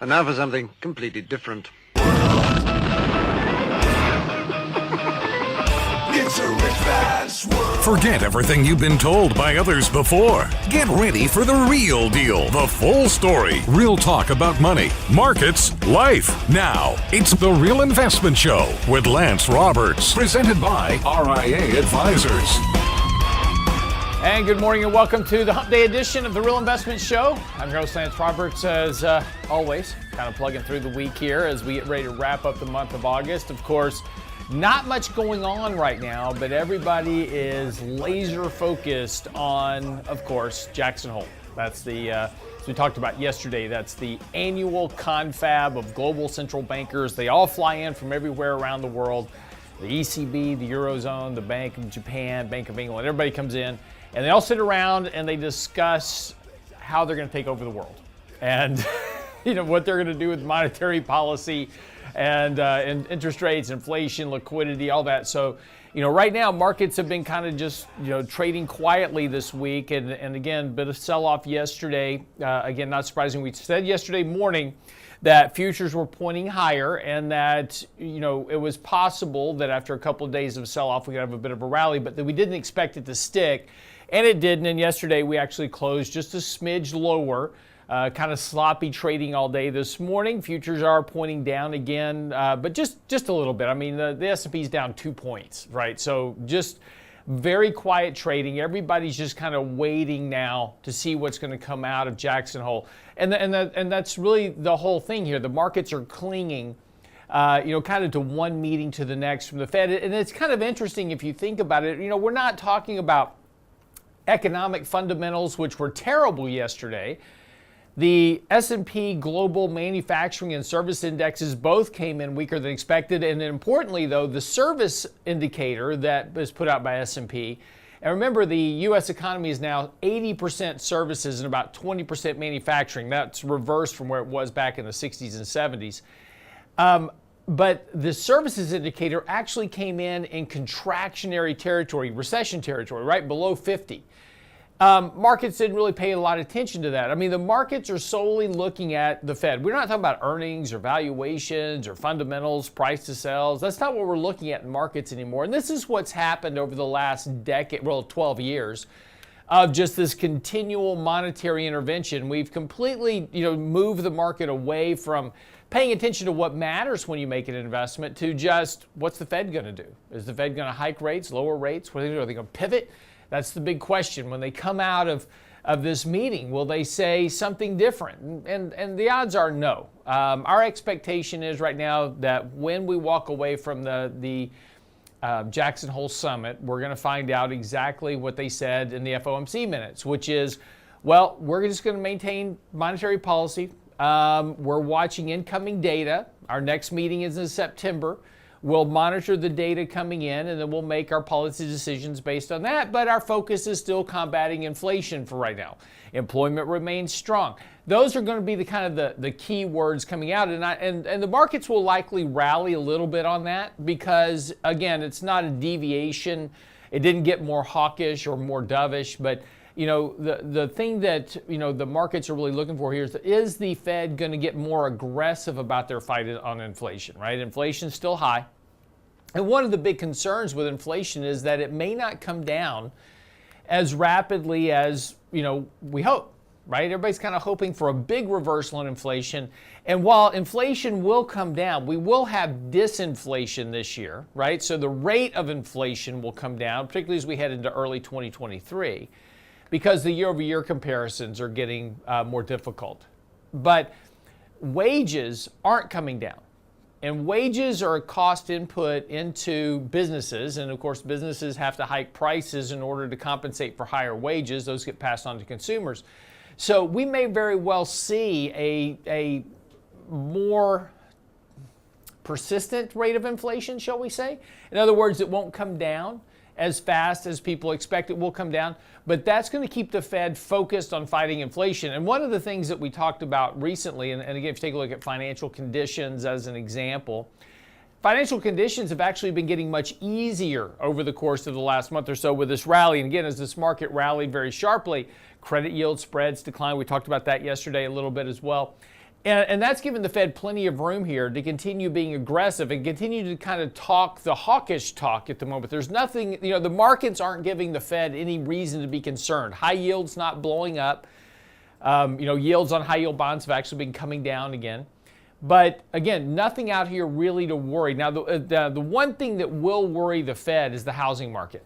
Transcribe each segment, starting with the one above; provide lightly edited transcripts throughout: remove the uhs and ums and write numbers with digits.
And now for something completely different. Forget everything you've been told by others before. Get ready for the real deal, the full story. Real talk about money, markets, life. Now, it's The Real Investment Show with Lance Roberts, presented by RIA Advisors. And good morning and welcome to the Hump Day edition of The Real Investment Show. I'm your host, Lance Roberts, as always, kind of plugging through the week here as we get ready to wrap up the month of August. Of course, not much going on right now, but everybody is laser focused on, of course, Jackson Hole. That's the, as we talked about yesterday, that's the annual confab of global central bankers. They all fly in from everywhere around the world. The ECB, the Eurozone, the Bank of Japan, Bank of England, everybody comes in and they all sit around and they discuss how they're going to take over the world and what they're going to do with monetary policy and interest rates, inflation, liquidity, all that. So, right now markets have been kind of just, trading quietly this week. And again, bit of sell-off yesterday. Again, not surprising. We said yesterday morning that futures were pointing higher and that, it was possible that after a couple of days of sell-off, we could have a bit of a rally, but that we didn't expect it to stick. And it didn't. And yesterday we actually closed just a smidge lower. Kind of sloppy trading all day this morning. Futures are pointing down again, but just a little bit. I mean, the S&P is down 2 points, right? So just very quiet trading. Everybody's just kind of waiting now to see what's going to come out of Jackson Hole. And that's really the whole thing here. The markets are clinging, kind of to one meeting to the next from the Fed. And it's kind of interesting if you think about it. We're not talking about economic fundamentals, which were terrible yesterday. The S&P Global Manufacturing and Service Indexes both came in weaker than expected. And importantly, though, the service indicator that was put out by S&P, and remember, the U.S. economy is now 80% services and about 20% manufacturing. That's reversed from where it was back in the 60s and 70s. But the services indicator actually came in contractionary territory, recession territory, right below 50. Markets didn't really pay a lot of attention to that. I mean, the markets are solely looking at the Fed. We're not talking about earnings or valuations or fundamentals, price to sales. That's not what we're looking at in markets anymore. And this is what's happened over the last decade, 12 years of just this continual monetary intervention. We've completely, moved the market away from paying attention to what matters when you make an investment to just what's the Fed going to do? Is the Fed going to hike rates, lower rates? What are they going to do? Are they going to pivot? That's the big question. When they come out of this meeting, will they say something different? And the odds are no. Our expectation is right now that when we walk away from the Jackson Hole Summit, we're going to find out exactly what they said in the FOMC minutes, which is, well, we're just going to maintain monetary policy. We're watching incoming data. Our next meeting is in September. We'll monitor the data coming in, and then we'll make our policy decisions based on that. But our focus is still combating inflation for right now. Employment remains strong. Those are going to be the kind of the key words coming out, and the markets will likely rally a little bit on that because, again, it's not a deviation. It didn't get more hawkish or more dovish, but the thing that the markets are really looking for here is the Fed going to get more aggressive about their fight on inflation, right? Inflation's still high. And one of the big concerns with inflation is that it may not come down as rapidly as, we hope, right? Everybody's kind of hoping for a big reversal in inflation. And while inflation will come down, we will have disinflation this year, right? So the rate of inflation will come down, particularly as we head into early 2023. Because the year-over-year comparisons are getting more difficult. But wages aren't coming down. And wages are a cost input into businesses. And of course, businesses have to hike prices in order to compensate for higher wages. Those get passed on to consumers. So we may very well see a more persistent rate of inflation, shall we say. In other words, it won't come down as fast as people expect it will come down, but that's going to keep the Fed focused on fighting inflation. And one of the things that we talked about recently, and again, if you take a look at financial conditions as an example, financial conditions have actually been getting much easier over the course of the last month or so with this rally. And again, as this market rallied very sharply, credit yield spreads declined. We talked about that yesterday a little bit as well. And that's given the Fed plenty of room here to continue being aggressive and continue to kind of talk the hawkish talk at the moment. There's nothing, the markets aren't giving the Fed any reason to be concerned. High yields not blowing up. Yields on high yield bonds have actually been coming down again. But again, nothing out here really to worry. Now, the one thing that will worry the Fed is the housing market.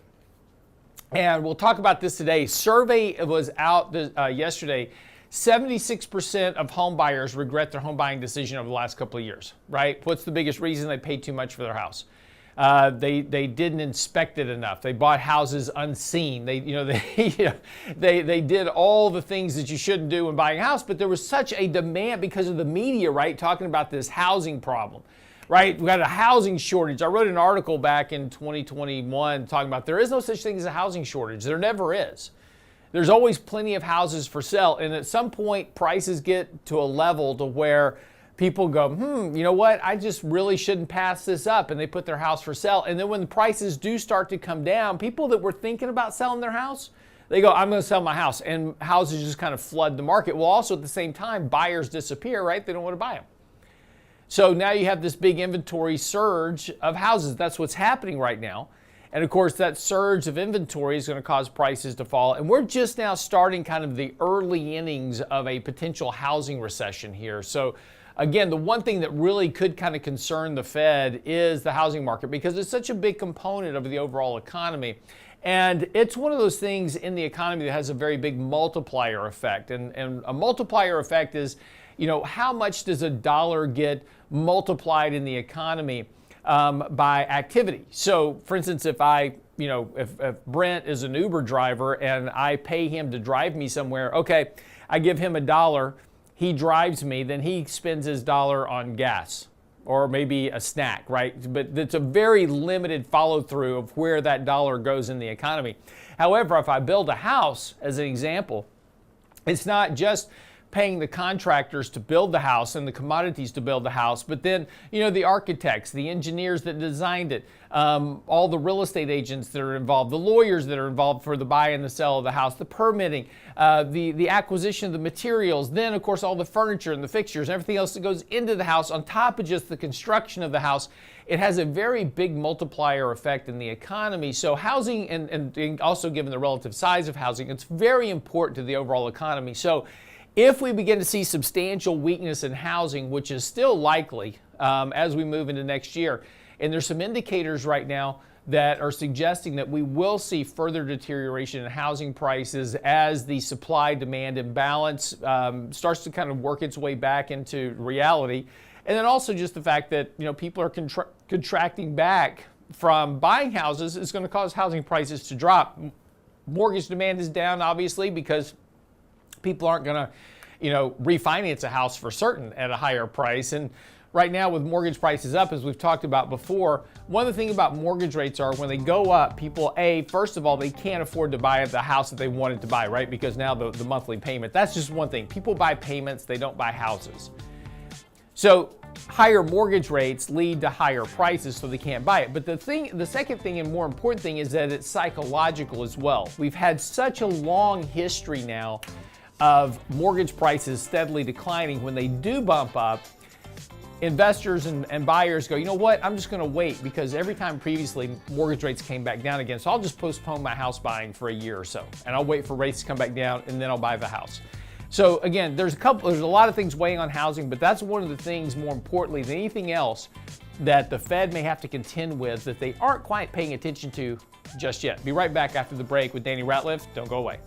And we'll talk about this today. Survey was out yesterday. 76% of home buyers regret their home buying decision over the last couple of years, right? What's the biggest reason? They paid too much for their house. They didn't inspect it enough. They bought houses unseen. They did all the things that you shouldn't do when buying a house, but there was such a demand because of the media, right? Talking about this housing problem, right? We got a housing shortage. I wrote an article back in 2021 talking about there is no such thing as a housing shortage. There never is. There's always plenty of houses for sale, and at some point prices get to a level to where people go, you know what, I just really shouldn't pass this up, and they put their house for sale. And then when the prices do start to come down, people that were thinking about selling their house, they go, I'm going to sell my house, and houses just kind of flood the market. Well, also at the same time, buyers disappear, right? They don't want to buy them. So now you have this big inventory surge of houses. That's what's happening right now. And of course, that surge of inventory is going to cause prices to fall. And we're just now starting kind of the early innings of a potential housing recession here. So again, the one thing that really could kind of concern the Fed is the housing market because it's such a big component of the overall economy. And it's one of those things in the economy that has a very big multiplier effect. And a multiplier effect is, how much does a dollar get multiplied in the economy by activity? So for instance, if Brent is an Uber driver and I pay him to drive me somewhere, okay, I give him $1, he drives me, then he spends his dollar on gas or maybe a snack, right? But it's a very limited follow through of where that dollar goes in the economy. However, if I build a house, as an example, it's not just paying the contractors to build the house and the commodities to build the house, but then, the architects, the engineers that designed it, all the real estate agents that are involved, the lawyers that are involved for the buy and the sell of the house, the permitting, the acquisition of the materials, then of course all the furniture and the fixtures, everything else that goes into the house on top of just the construction of the house. It has a very big multiplier effect in the economy. So housing, and also given the relative size of housing, it's very important to the overall economy. So if we begin to see substantial weakness in housing, which is still likely as we move into next year, and there's some indicators right now that are suggesting that we will see further deterioration in housing prices as the supply-demand imbalance starts to kind of work its way back into reality. And then also just the fact that people are contracting back from buying houses is going to cause housing prices to drop. Mortgage demand is down, obviously, because people aren't going to, refinance a house for certain at a higher price. And right now with mortgage prices up, as we've talked about before, one of the things about mortgage rates are when they go up, people, first of all, they can't afford to buy the house that they wanted to buy, right? Because now the monthly payment, that's just one thing. People buy payments, they don't buy houses. So higher mortgage rates lead to higher prices, so they can't buy it. But the second thing and more important thing is that it's psychological as well. We've had such a long history now of mortgage prices steadily declining. When they do bump up, investors and buyers go, you know what, I'm just going to wait, because every time previously mortgage rates came back down again, so I'll just postpone my house buying for a year or so, and I'll wait for rates to come back down, and then I'll buy the house. So again, there's a lot of things weighing on housing, but that's one of the things, more importantly than anything else, that the Fed may have to contend with that they aren't quite paying attention to just yet. Be right back after the break with Danny Ratliff. Don't go away.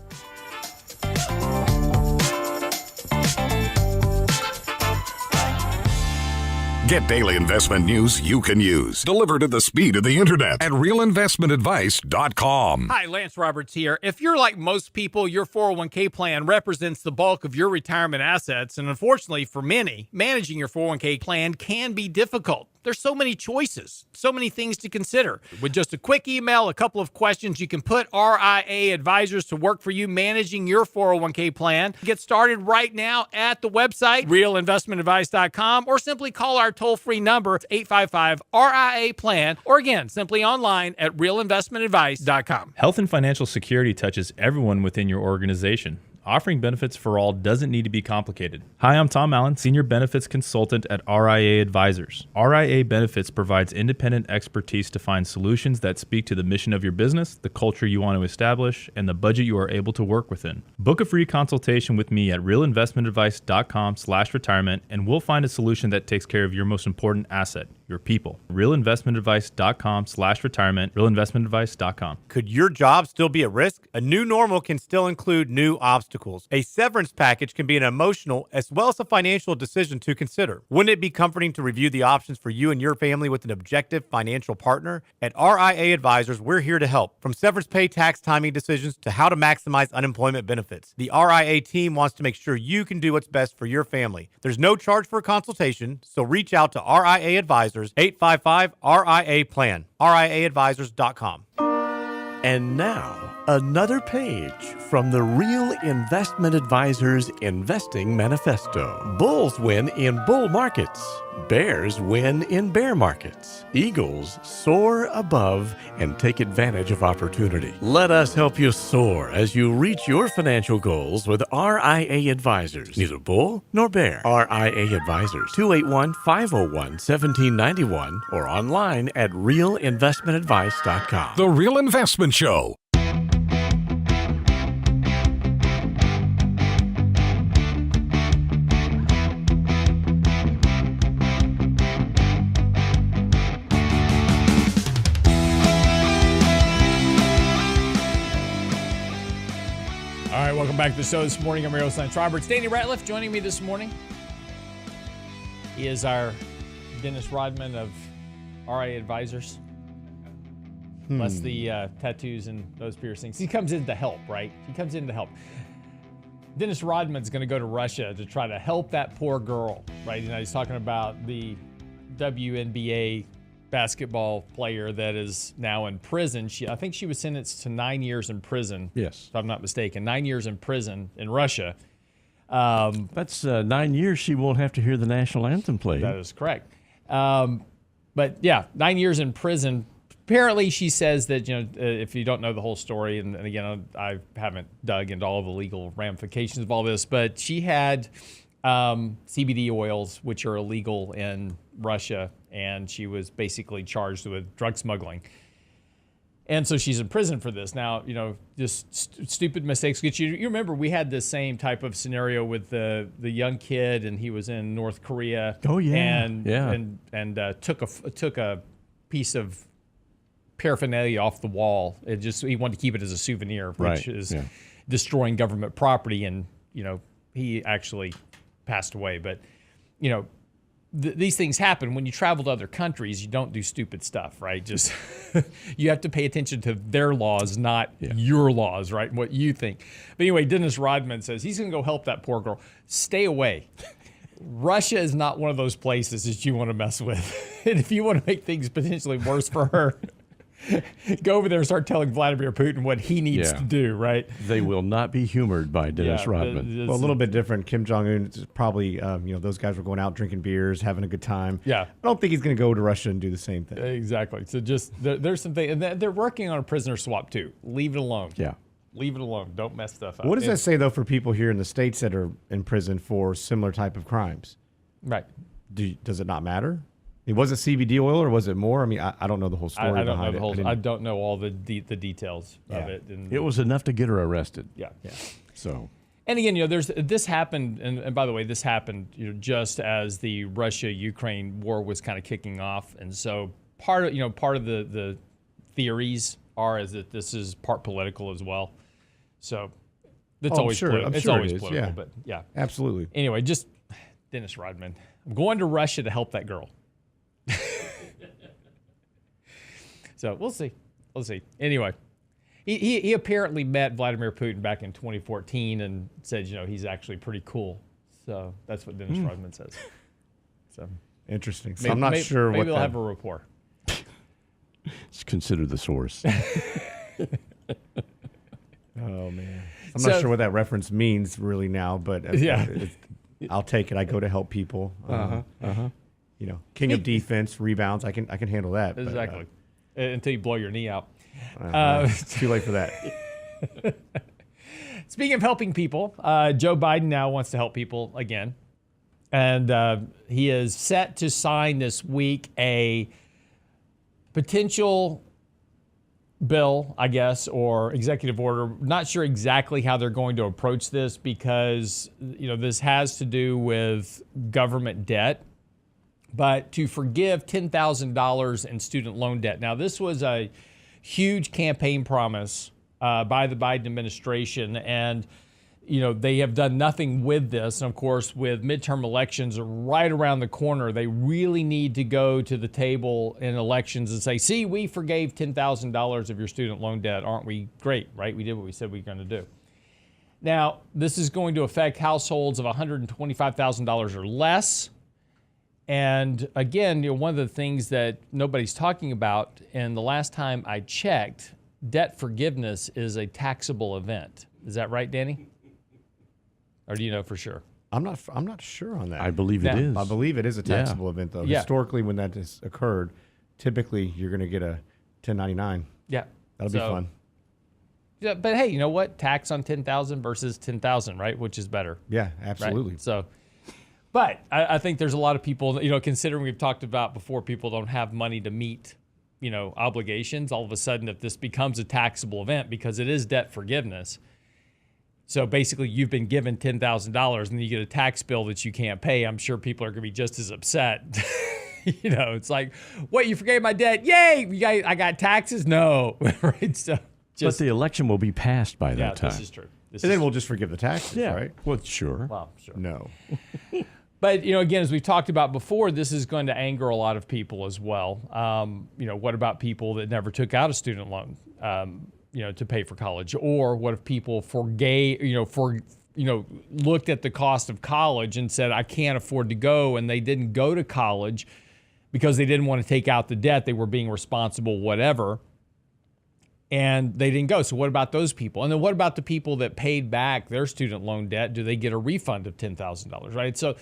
Get daily investment news you can use, delivered at the speed of the internet at realinvestmentadvice.com. Hi, Lance Roberts here. If you're like most people, your 401k plan represents the bulk of your retirement assets, and unfortunately for many, managing your 401k plan can be difficult. There's so many choices, so many things to consider. With just a quick email, a couple of questions, you can put RIA advisors to work for you managing your 401k plan. Get started right now at the website, realinvestmentadvice.com, or simply call our toll-free number, 855-RIA-PLAN, or again, simply online at realinvestmentadvice.com. Health and financial security touches everyone within your organization. Offering benefits for all doesn't need to be complicated. Hi, I'm Tom Allen, Senior Benefits Consultant at RIA Advisors. RIA Benefits provides independent expertise to find solutions that speak to the mission of your business, the culture you want to establish, and the budget you are able to work within. Book a free consultation with me at realinvestmentadvice.com/retirement, and we'll find a solution that takes care of your most important asset, your people. realinvestmentadvice.com/retirement, realinvestmentadvice.com. Could your job still be at risk? A new normal can still include new obstacles. A severance package can be an emotional as well as a financial decision to consider. Wouldn't it be comforting to review the options for you and your family with an objective financial partner? At RIA Advisors, we're here to help. From severance pay, tax timing decisions, to how to maximize unemployment benefits, the RIA team wants to make sure you can do what's best for your family. There's no charge for a consultation, so reach out to RIA Advisors, 855-RIA-PLAN, RIAadvisors.com. And now, another page from the Real Investment Advisors Investing Manifesto. Bulls win in bull markets. Bears win in bear markets. Eagles soar above and take advantage of opportunity. Let us help you soar as you reach your financial goals with RIA Advisors. Neither bull nor bear. RIA Advisors, 281-501-1791 or online at realinvestmentadvice.com. The Real Investment Show. All right, welcome back to the show this morning. I'm Real Science Roberts. Danny Ratliff joining me this morning. He is our Dennis Rodman of RIA Advisors. Less the tattoos and those piercings. He comes in to help, right? He comes in to help. Dennis Rodman's going to go to Russia to try to help that poor girl, right? You know, he's talking about the WNBA basketball player that is now in prison. I think she was sentenced to 9 years in prison. Yes. If I'm not mistaken. 9 years in prison in Russia. That's 9 years she won't have to hear the national anthem played. That is correct. But yeah, 9 years in prison. Apparently, she says that, if you don't know the whole story, and again, I haven't dug into all the legal ramifications of all this, but she had CBD oils, which are illegal in Russia, and she was basically charged with drug smuggling. And so she's in prison for this. Now, just stupid mistakes get you. You remember we had the same type of scenario with the young kid, and he was in North Korea. Oh yeah, and took a piece of paraphernalia off the wall. He wanted to keep it as a souvenir, which is destroying government property, and he actually passed away. But these things happen when you travel to other countries. You don't do stupid stuff, right? Just you have to pay attention to their laws, not your laws, right? What you think. But anyway, Dennis Rodman says he's going to go help that poor girl. Stay away. Russia is not one of those places that you want to mess with. And if you want to make things potentially worse for her, go over there and start telling Vladimir Putin what he needs to do, right? They will not be humored by Dennis Rodman. Well, a little bit different. Kim Jong-un is probably, those guys were going out drinking beers, having a good time. Yeah. I don't think he's going to go to Russia and do the same thing. Exactly. So just, there's some things, and they're working on a prisoner swap too. Leave it alone. Yeah. Leave it alone. Don't mess stuff up. What does that say, though, for people here in the States that are in prison for similar type of crimes? Right. Does it not matter? Was it CBD oil or was it more? I mean, I don't know the whole story behind it. I don't know all the details of it. And it was enough to get her arrested. Yeah. So. And again, this happened, and by the way, this happened just as the Russia-Ukraine war was kind of kicking off, and so part of the theories is that this is part political as well. So it's always political. It's always political, but yeah, absolutely. Anyway, just Dennis Rodman. I'm going to Russia to help that girl. So we'll see. Anyway, he apparently met Vladimir Putin back in 2014 and said, he's actually pretty cool. So that's what Dennis Rodman says. So interesting. So I'm not sure maybe what they'll have a rapport. Just consider the source. Oh man, I'm not sure what that reference means really now, but I'll take it. I go to help people. King of defense, rebounds. I can handle that. Exactly. Until you blow your knee out. It's too late for that. Speaking of helping people, Joe Biden now wants to help people again. And he is set to sign this week a potential bill, I guess, or executive order. Not sure exactly how they're going to approach this because, this has to do with government debt, but to forgive $10,000 in student loan debt. Now, this was a huge campaign promise by the Biden administration, and they have done nothing with this. And of course, with midterm elections right around the corner, they really need to go to the table in elections and say, see, we forgave $10,000 of your student loan debt. Aren't we great, right? We did what we said we were going to do. Now, this is going to affect households of $125,000 or less. And again, one of the things that nobody's talking about, and the last time I checked, debt forgiveness is a taxable event. Is that right, Danny? Or do you know for sure? I'm not sure on that. I believe it is. I believe it is a taxable event, though. Yeah. Historically, when that has occurred, typically you're going to get a 1099. Yeah. That'll be fun. Yeah, but hey, you know what? Tax on 10,000 versus 10,000, right? Which is better. Yeah, absolutely. Right? So, but I think there's a lot of people, considering we've talked about before, people don't have money to meet, obligations. All of a sudden, if this becomes a taxable event, because it is debt forgiveness. So basically, you've been given $10,000 and then you get a tax bill that you can't pay. I'm sure people are going to be just as upset. It's like, what, you forgave my debt? Yay! I got taxes? No. Right? So but the election will be passed by that time. This is true. And then we'll just forgive the taxes, right? Well, sure. Well, sure. No. But, again, as we've talked about before, this is going to anger a lot of people as well. What about people that never took out a student loan? To pay for college? Or what if people looked at the cost of college and said, I can't afford to go, and they didn't go to college because they didn't want to take out the debt, they were being responsible, whatever, and they didn't go. So what about those people? And then what about the people that paid back their student loan debt? Do they get a refund of $10,000, right? So,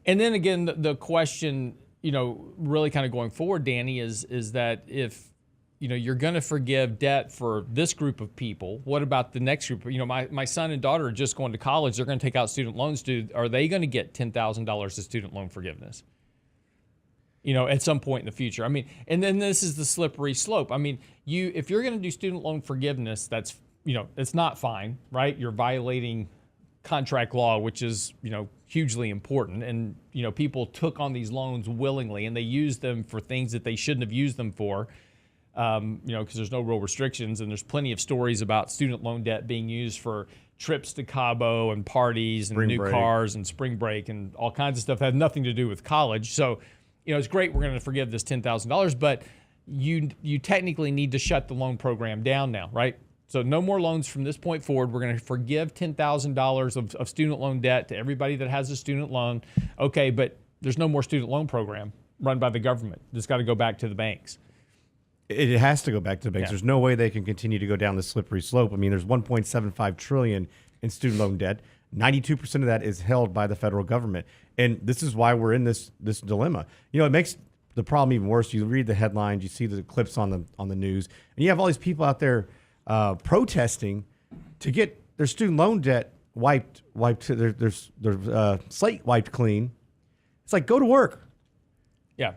and then again, the question, really kind of going forward, Danny, is that if you're going to forgive debt for this group of people, what about the next group? My son and daughter are just going to college. They're going to take out student loans. Are they going to get $10,000 of student loan forgiveness? At some point in the future. I mean, and then this is the slippery slope. I mean, if you're going to do student loan forgiveness, that's, it's not fine, right? You're violating contract law, which is, hugely important. And, people took on these loans willingly and they used them for things that they shouldn't have used them for. Because there's no real restrictions, and there's plenty of stories about student loan debt being used for trips to Cabo and parties and new cars and spring break and all kinds of stuff that had nothing to do with college. So, it's great we're going to forgive this $10,000, but you technically need to shut the loan program down now, right? So no more loans from this point forward. We're going to forgive $10,000 of student loan debt to everybody that has a student loan. Okay, but there's no more student loan program run by the government. It's got to go back to the banks. It has to go back to the banks. Yeah. There's no way they can continue to go down the slippery slope. I mean, there's $1.75 trillion in student loan debt. 92% of that is held by the federal government. And this is why we're in this dilemma. It makes the problem even worse. You read the headlines, you see the clips on the news, and you have all these people out there protesting to get their student loan debt wiped, their slate wiped clean. It's like, go to work. Yeah.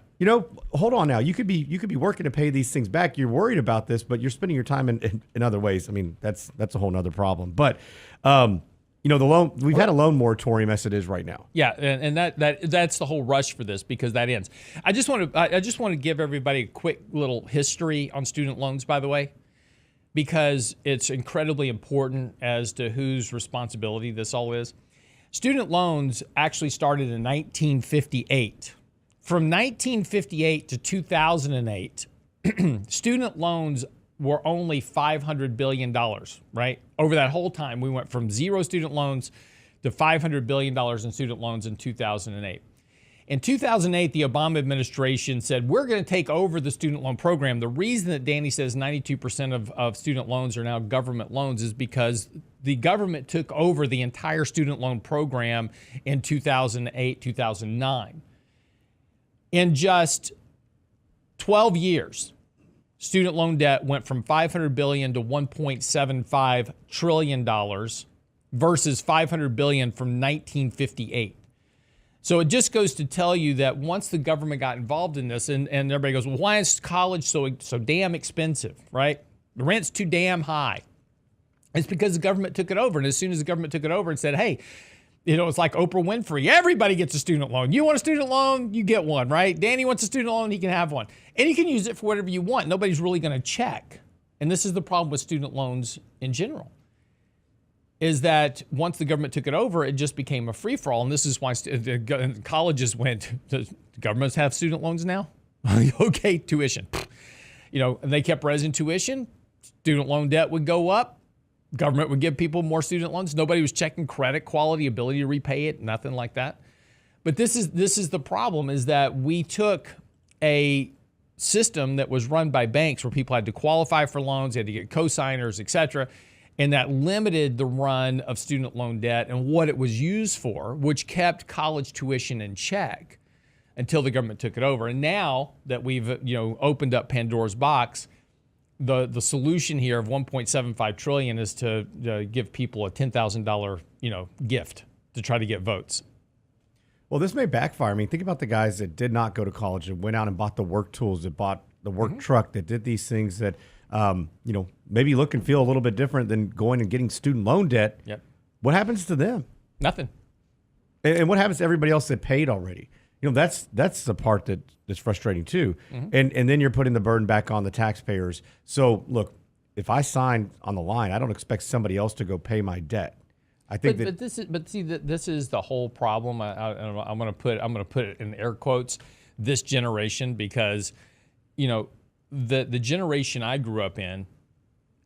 Hold on now. You could be working to pay these things back. You're worried about this, but you're spending your time in other ways. I mean, that's a whole nother problem. But the loan, we've had a loan moratorium as it is right now. Yeah, and that's the whole rush for this, because that ends. I just want to give everybody a quick little history on student loans, by the way, because it's incredibly important as to whose responsibility this all is. Student loans actually started in 1958. From 1958 to 2008, student loans were only $500 billion, right? Over that whole time, we went from zero student loans to $500 billion in student loans in 2008. In 2008, the Obama administration said, we're going to take over the student loan program. The reason that Danny says 92% of student loans are now government loans is because the government took over the entire student loan program in 2008, 2009. In just 12 years, student loan debt went from $500 billion to $1.75 trillion versus $500 billion from 1958. So it just goes to tell you that once the government got involved in this, and everybody goes, well, why is college so damn expensive, right? The rent's too damn high. It's because the government took it over. And as soon as the government took it over and said, hey, it's like Oprah Winfrey. Everybody gets a student loan. You want a student loan? You get one, right? Danny wants a student loan. He can have one. And you can use it for whatever you want. Nobody's really going to check. And this is the problem with student loans in general, is that once the government took it over, it just became a free-for-all. And this is why colleges went, does governments have student loans now? Okay, tuition. And they kept raising tuition. Student loan debt would go up. Government would give people more student loans. Nobody was checking credit quality, ability to repay it, nothing like that. But this is the problem, is that we took a system that was run by banks where people had to qualify for loans, they had to get cosigners, et cetera, and that limited the run of student loan debt and what it was used for, which kept college tuition in check until the government took it over. And now that we've opened up Pandora's box, the solution here of $1.75 trillion is to give people a $10,000 gift to try to get votes. Well, this may backfire. I mean, think about the guys that did not go to college and went out and bought the work tools, that bought the work truck, that did these things that maybe look and feel a little bit different than going and getting student loan debt. Yep. What happens to them? Nothing. And what happens to everybody else that paid already? That's the part that's frustrating too. And then you're putting the burden back on the taxpayers. So look, if I sign on the line, I don't expect somebody else to go pay my debt. I think this is the whole problem. I'm going to put it in air quotes, this generation, because the generation I grew up in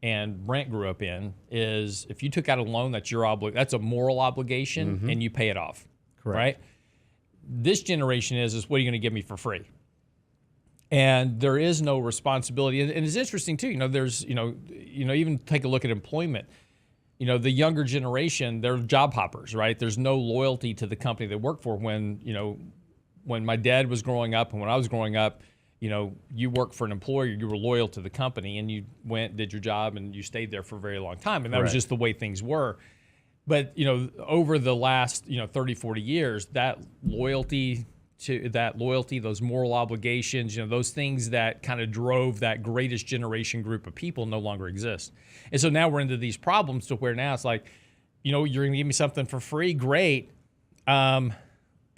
and Brent grew up in is, if you took out a loan, that's that's a moral obligation, and you pay it off. Correct. Right? This generation is what are you going to give me for free? And there is no responsibility. And it's interesting too. There's even take a look at employment. The younger generation, they're job hoppers, right? There's no loyalty to the company they work for. When my dad was growing up and when I was growing up, you worked for an employer, you were loyal to the company, and you went, did your job, and you stayed there for a very long time. And that was just the way things were. But, over the last, 30, 40 years, that loyalty, those moral obligations, those things that kind of drove that greatest generation group of people no longer exist. And so now we're into these problems to where now it's like, you're going to give me something for free, great.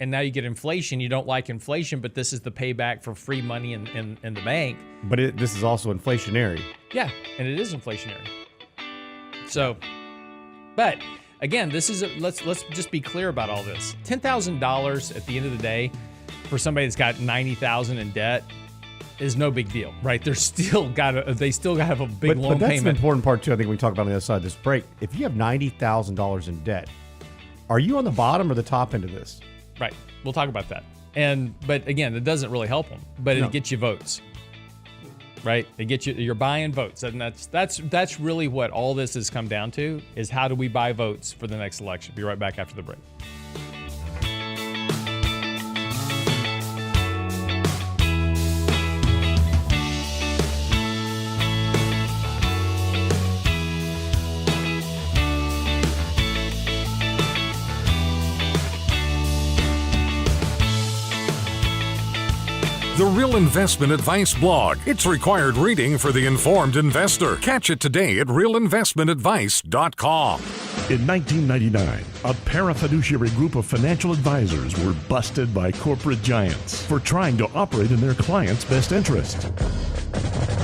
And now you get inflation. You don't like inflation, but this is the payback for free money in the bank. But this is also inflationary. Yeah, and it is inflationary. So, but again, this is let's just be clear about all this. $10,000 at the end of the day for somebody that's got $90,000 in debt is no big deal, right? They still got to have a big loan but that's payment. the important part too. I think we talk about on the other side of this break. If you have $90,000 in debt, are you on the bottom or the top end of this? Right. We'll talk about that. But again, it doesn't really help them, but it gets you votes. Right? It gets you're buying votes. And that's really what all this has come down to, is how do we buy votes for the next election? Be right back after the break. The Real Investment Advice blog. It's required reading for the informed investor. Catch it today at realinvestmentadvice.com. In 1999, a parafiduciary group of financial advisors were busted by corporate giants for trying to operate in their clients' best interest.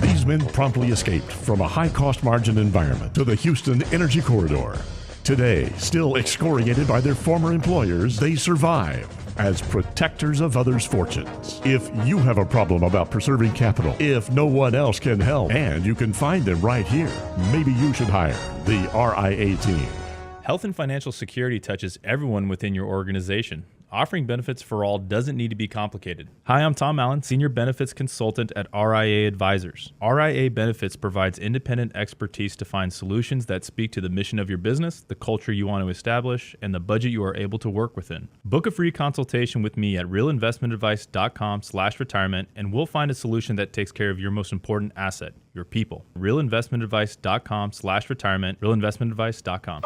These men promptly escaped from a high-cost margin environment to the Houston Energy Corridor. Today, still excoriated by their former employers, they survive as protectors of others' fortunes. If you have a problem about preserving capital, if no one else can help, and you can find them right here, maybe you should hire the RIA team. Health and financial security touches everyone within your organization. Offering benefits for all doesn't need to be complicated. Hi, I'm Tom Allen, Senior Benefits Consultant at RIA Advisors. RIA Benefits provides independent expertise to find solutions that speak to the mission of your business, the culture you want to establish, and the budget you are able to work within. Book a free consultation with me at realinvestmentadvice.com/retirement, and we'll find a solution that takes care of your most important asset, your people. realinvestmentadvice.com/retirement, realinvestmentadvice.com.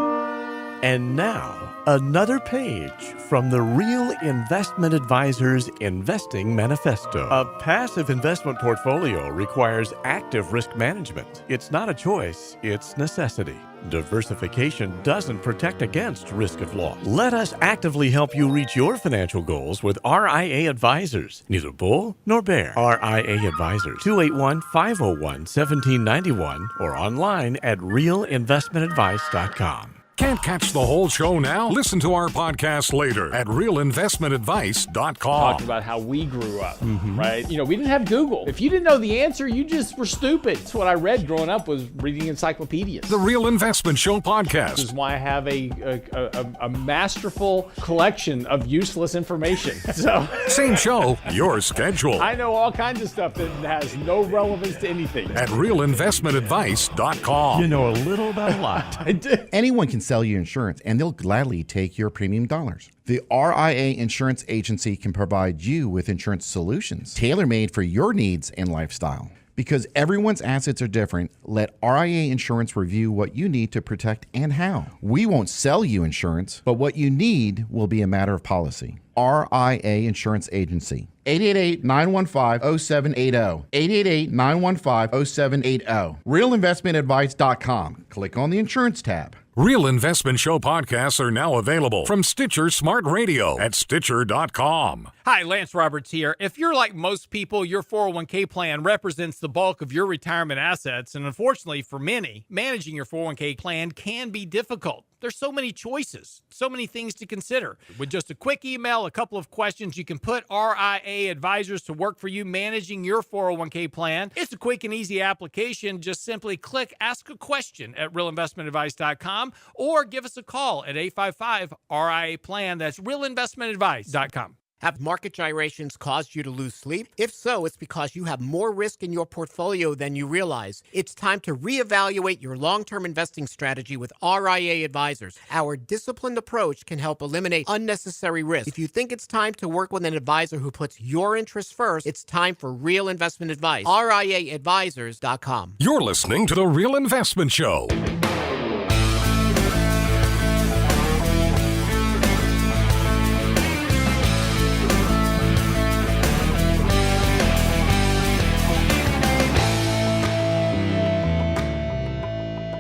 And now, another page from the Real Investment Advisors Investing Manifesto. A passive investment portfolio requires active risk management. It's not a choice, it's necessity. Diversification doesn't protect against risk of loss. Let us actively help you reach your financial goals with RIA Advisors. Neither bull nor bear. RIA Advisors, 281-501-1791 or online at realinvestmentadvice.com. Can't catch the whole show now? Listen to our podcast later at realinvestmentadvice.com. Talked about how we grew up, right? You know, we didn't have Google. If you didn't know the answer, you just were stupid. That's what I read growing up, was reading encyclopedias. The Real Investment Show This podcast. is why I have a masterful collection of useless information. So Same show, your schedule. I know all kinds of stuff that has no relevance to anything. At realinvestmentadvice.com. You know a little about a lot. I do. Anyone can sell you insurance, and they'll gladly take your premium dollars. The RIA Insurance Agency can provide you with insurance solutions tailor-made for your needs and lifestyle. Because everyone's assets are different, let RIA Insurance review what you need to protect and how. We won't sell you insurance, but what you need will be a matter of policy. RIA Insurance Agency. 888-915-0780. 888-915-0780. RealInvestmentAdvice.com. Click on the insurance tab. Real Investment Show podcasts are now available from Stitcher Smart Radio at Stitcher.com. Hi, Lance Roberts here. If you're like most people, your 401k plan represents the bulk of your retirement assets, and unfortunately for many, managing your 401k plan can be difficult. There's so many choices, so many things to consider. With just a quick email, a couple of questions, you can put RIA Advisors to work for you managing your 401k plan. It's a quick and easy application. Just simply click Ask a Question at realinvestmentadvice.com or give us a call at 855-RIA-PLAN. That's realinvestmentadvice.com. Have market gyrations caused you to lose sleep? If so, it's because you have more risk in your portfolio than you realize. It's time to reevaluate your long-term investing strategy with RIA Advisors. Our disciplined approach can help eliminate unnecessary risk. If you think it's time to work with an advisor who puts your interests first, it's time for Real Investment Advice. RIAadvisors.com. You're listening to The Real Investment Show.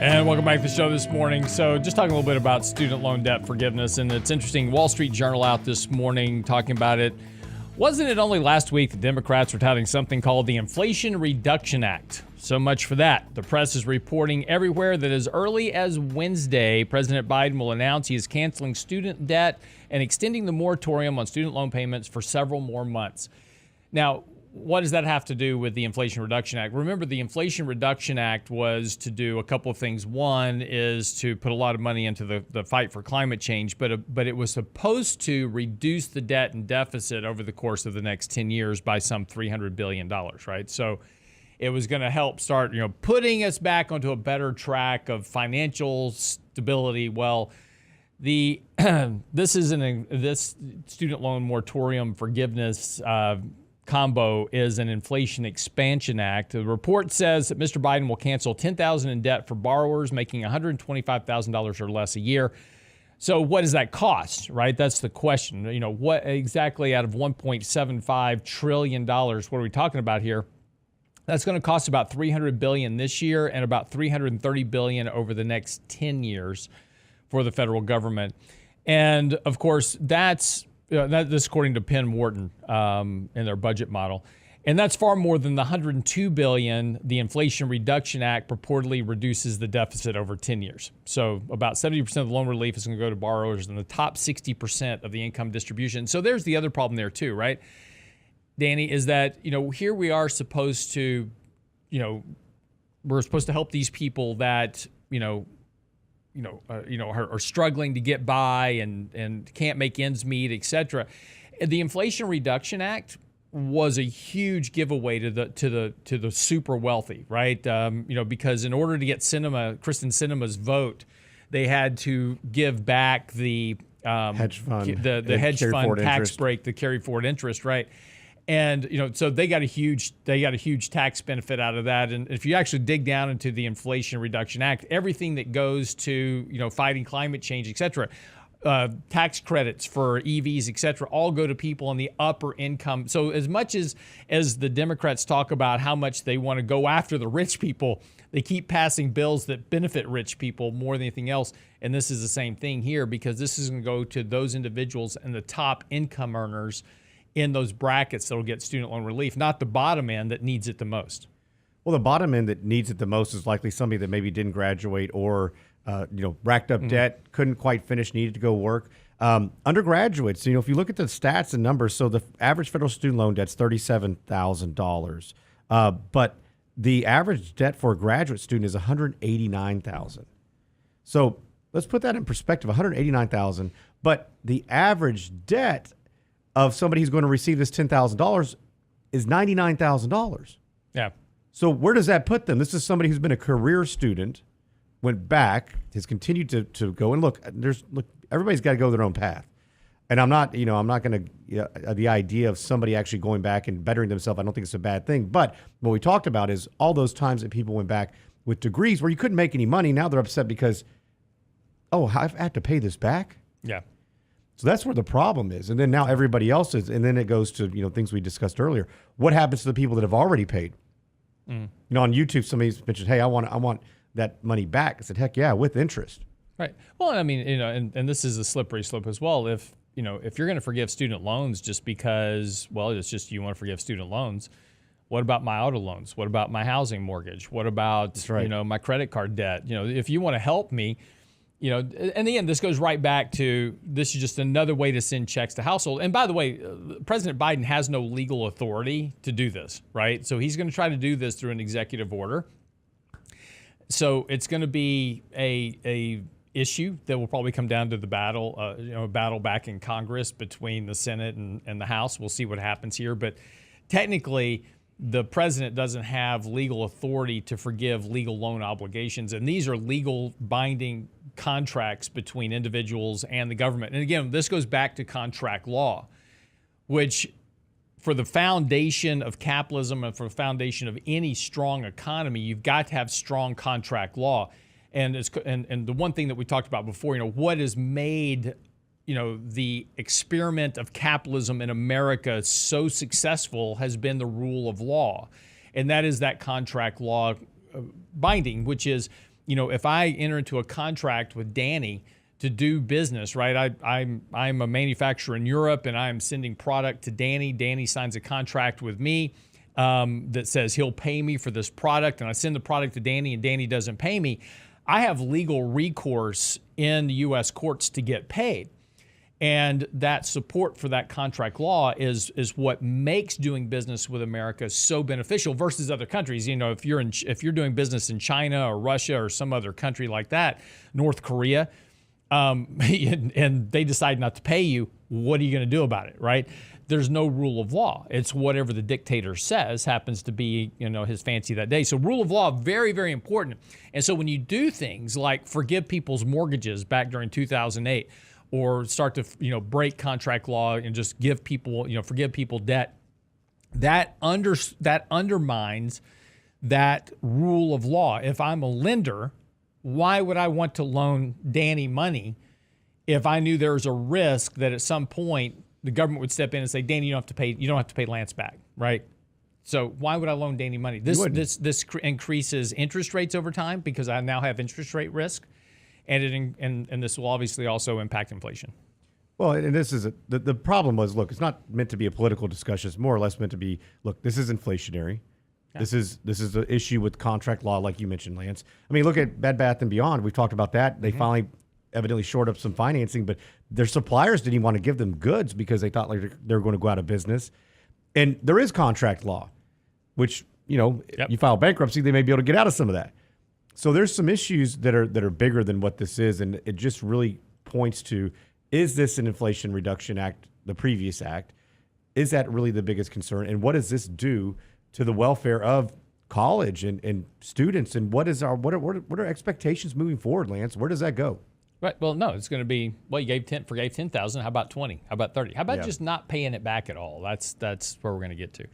And welcome back to the show this morning. So just talking a little bit about student loan debt forgiveness, and it's interesting. Wall Street Journal out this morning talking about it. Wasn't it only last week the Democrats were touting something called the Inflation Reduction Act? So much for that. The press is reporting everywhere that as early as Wednesday, President Biden will announce he is canceling student debt and extending the moratorium on student loan payments for several more months. Now, what does that have to do with the Inflation Reduction Act? Remember, the Inflation Reduction Act was to do a couple of things. One is to put a lot of money into the fight for climate change, but it was supposed to reduce the debt and deficit over the course of the next 10 years by some $300 billion, right? So it was going to help start, putting us back onto a better track of financial stability. Well, this student loan moratorium forgiveness combo is an Inflation Expansion Act. The report says that Mr. Biden will cancel $10,000 in debt for borrowers making $125,000 or less a year. So what does that cost, right? That's the question. What exactly out of $1.75 trillion, what are we talking about here? That's going to cost about $300 billion this year and about $330 billion over the next 10 years for the federal government. And of course, that's according to Penn Wharton in their budget model. And that's far more than the $102 billion the Inflation Reduction Act purportedly reduces the deficit over 10 years. So about 70% of the loan relief is going to go to borrowers in the top 60% of the income distribution. So there's the other problem there too, right? Danny, is that, here we are supposed to, we're supposed to help these people that, are struggling to get by and can't make ends meet, et cetera. The Inflation Reduction Act was a huge giveaway to the super wealthy, right? Because in order to get Kristen Sinema's vote, they had to give back the hedge fund, the hedge fund tax break, the carry forward interest, right? And so they got a huge tax benefit out of that. And if you actually dig down into the Inflation Reduction Act, everything that goes to fighting climate change, et cetera, tax credits for EVs, et cetera, all go to people in the upper income. So as much as the Democrats talk about how much they want to go after the rich people, they keep passing bills that benefit rich people more than anything else. And this is the same thing here, because this is going to go to those individuals and the top income earners in those brackets that will get student loan relief, not the bottom end that needs it the most. Well, the bottom end that needs it the most is likely somebody that maybe didn't graduate or racked up debt, couldn't quite finish, needed to go work. Undergraduates, if you look at the stats and numbers, so the average federal student loan debt's $37,000, but the average debt for a graduate student is $189,000. So let's put that in perspective: $189,000, but the average debt of somebody who's going to receive this $10,000 is $99,000. Yeah. So where does that put them? This is somebody who's been a career student, went back, has continued to go. And look, everybody's got to go their own path. And I'm not going to, the idea of somebody actually going back and bettering themselves, I don't think it's a bad thing. But what we talked about is all those times that people went back with degrees where you couldn't make any money. Now they're upset because, I have to pay this back. Yeah. So that's where the problem is. And then now everybody else is, and then it goes to, things we discussed earlier. What happens to the people that have already paid? On YouTube, somebody's mentioned, hey, I want that money back. I said, heck yeah, with interest. Right. Well, I mean, and this is a slippery slope as well. If you're going to forgive student loans just because, it's just you want to forgive student loans, what about my auto loans? What about my housing mortgage? What about, my credit card debt? If you want to help me, and again, this goes right back to, this is just another way to send checks to household. And by the way, President Biden has no legal authority to do this, right? So he's going to try to do this through an executive order. So it's going to be a issue that will probably come down to the battle back in Congress between the Senate and the House. We'll see what happens here. But technically, the president doesn't have legal authority to forgive legal loan obligations. And these are legal binding contracts between individuals and the government. And again, this goes back to contract law, which for the foundation of capitalism and for the foundation of any strong economy, you've got to have strong contract law. And the one thing that we talked about before, what has made the experiment of capitalism in America so successful has been the rule of law. And that is that contract law binding, which is, if I enter into a contract with Danny to do business, right? I'm a manufacturer in Europe and I'm sending product to Danny. Danny signs a contract with me that says he'll pay me for this product, and I send the product to Danny and Danny doesn't pay me. I have legal recourse in the U.S. courts to get paid. And that support for that contract law is what makes doing business with America so beneficial versus other countries. If you're doing business in China or Russia or some other country like that, North Korea, and they decide not to pay you, what are you going to do about it, right? There's no rule of law. It's whatever the dictator says happens to be, his fancy that day. So rule of law, very, very important. And so when you do things like forgive people's mortgages back during 2008, or start to, break contract law and just give people, forgive people debt, that undermines that rule of law. If I'm a lender, why would I want to loan Danny money if I knew there was a risk that at some point the government would step in and say, Danny, you don't have to pay Lance back, right? So why would I loan Danny money? This increases interest rates over time because I now have interest rate risk. And this will obviously also impact inflation. Well, and this is the problem was, look, it's not meant to be a political discussion. It's more or less meant to be, look, this is inflationary. Yeah. This is an issue with contract law, like you mentioned, Lance. I mean, look at Bed Bath & Beyond. We've talked about that. They finally evidently shored up some financing, but their suppliers didn't even want to give them goods because they thought like they were going to go out of business. And there is contract law, which, you file bankruptcy, they may be able to get out of some of that. So there's some issues that are bigger than what this is, and it just really points to, is this an Inflation Reduction Act, the previous act? Is that really the biggest concern? And what does this do to the welfare of college and students? And what are expectations moving forward, Lance? Where does that go? Right. Well, no, it's going to be, well, you forgave 10,000. How about 20? How about 30? How about just not paying it back at all? That's where we're going to get to.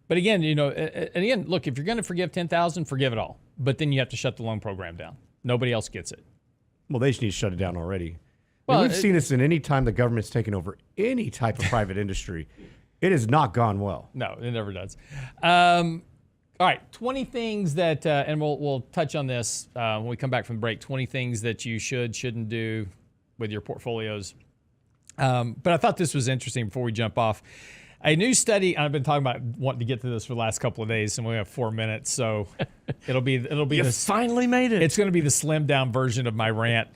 But again, and again, look, if you're going to forgive 10,000, forgive it all. But then you have to shut the loan program down. Nobody else gets it. Well, they just need to shut it down already. Well, we've seen this in any time the government's taken over any type of private industry. It has not gone well. No, it never does. All right, 20 things that, and we'll touch on this when we come back from the break, 20 things that you shouldn't do with your portfolios. But I thought this was interesting before we jump off. A new study, and I've been talking about wanting to get to this for the last couple of days, and we have 4 minutes, so it'll be you finally made it. It's going to be the slimmed down version of my rant.